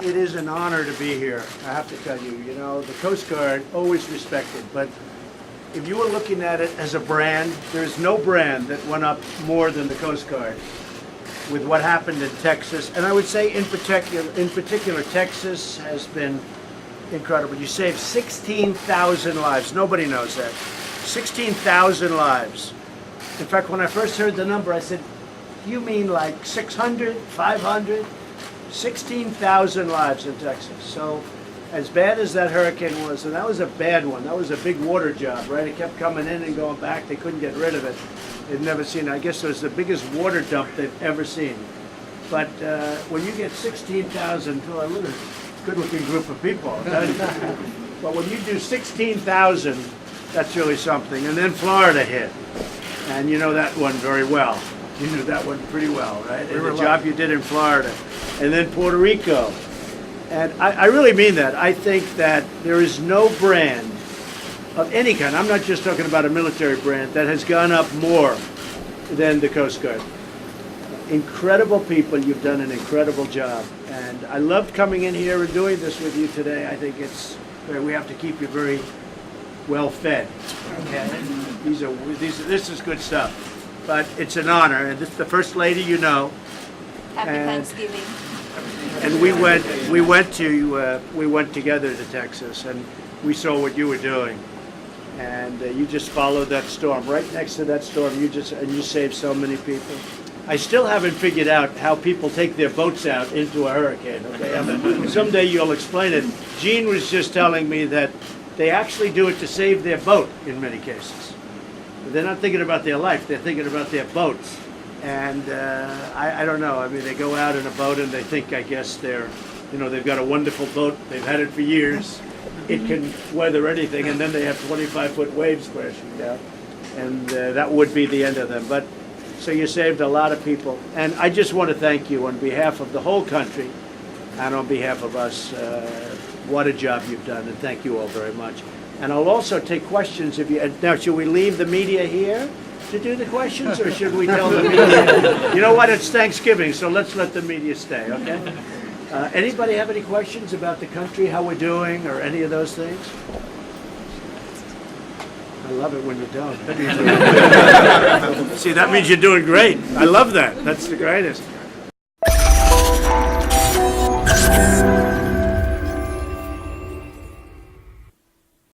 it is an honor to be here. I have to tell you, you know, the Coast Guard, always respected, but if you were looking at it as a brand, there's no brand that went up more than the Coast Guard with what happened in Texas. And I would say in particular, Texas has been incredible. You saved 16,000 lives. Nobody knows that. 16,000 lives. In fact, when I first heard the number, I said, you mean like 600, 500? 16,000 lives in Texas. So as bad as that hurricane was, and that was a bad one, that was a big water job, right? It kept coming in and going back. They couldn't get rid of it. They'd never seen it. I guess it was the biggest water dump they've ever seen. But when you get 16,000, well, look at a good-looking group of people. But when you do 16,000, that's really something. And then Florida hit. And you know that one very well. You knew that one pretty well, right? And the job you did in Florida. And then Puerto Rico. And I really mean that. I think that there is no brand of any kind, I'm not just talking about a military brand, that has gone up more than the Coast Guard. Incredible people, you've done an incredible job. And I loved coming in here and doing this with you today. I think we have to keep you very well fed. Okay? This is good stuff. But it's an honor, and this is the First Lady, you know. Happy Thanksgiving. And we went together to Texas, and we saw what you were doing. And you just followed that storm. Right next to that storm, you saved so many people. I still haven't figured out how people take their boats out into a hurricane. Okay, someday you'll explain it. Gene was just telling me that they actually do it to save their boat in many cases. But they're not thinking about their life; they're thinking about their boats. And I don't know. I mean, they go out in a boat and they think, I guess they've got a wonderful boat. They've had it for years. It can weather anything, and then they have 25-foot waves crashing down, and that would be the end of them. But so you saved a lot of people, and I just want to thank you on behalf of the whole country, and on behalf of us. What a job you've done, and thank you all very much. And I'll also take questions if you. Now, should we leave the media here to do the questions, or should we tell the media? You know what? It's Thanksgiving, so let's let the media stay. Okay. Anybody have any questions about the country, how we're doing, or any of those things? I love it when you don't. See, that means you're doing great. I love that. That's the greatest.